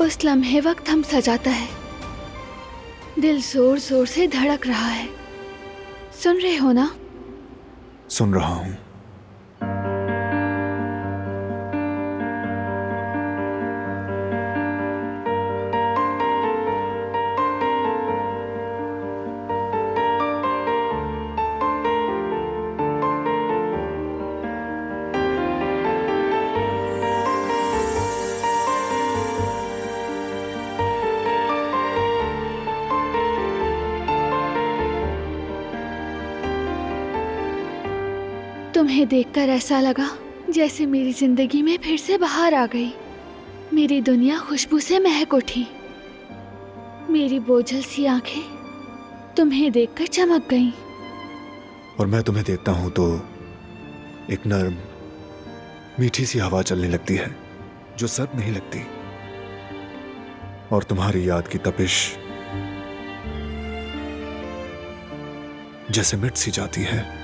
उस लम्हे वक्त थम सा जाता है। दिल जोर जोर से धड़क रहा है। सुन रहे हो ना? सुन रहा हूं। तुम्हें देखकर ऐसा लगा जैसे मेरी जिंदगी में फिर से बहार आ गई। मेरी दुनिया खुशबू से महक उठी। मेरी बोझल सी आंखें तुम्हें देखकर चमक गईं। और मैं तुम्हें देखता हूं तो एक नर्म मीठी सी हवा चलने लगती है जो सर्द नहीं लगती, और तुम्हारी याद की तपिश जैसे मिट सी जाती है।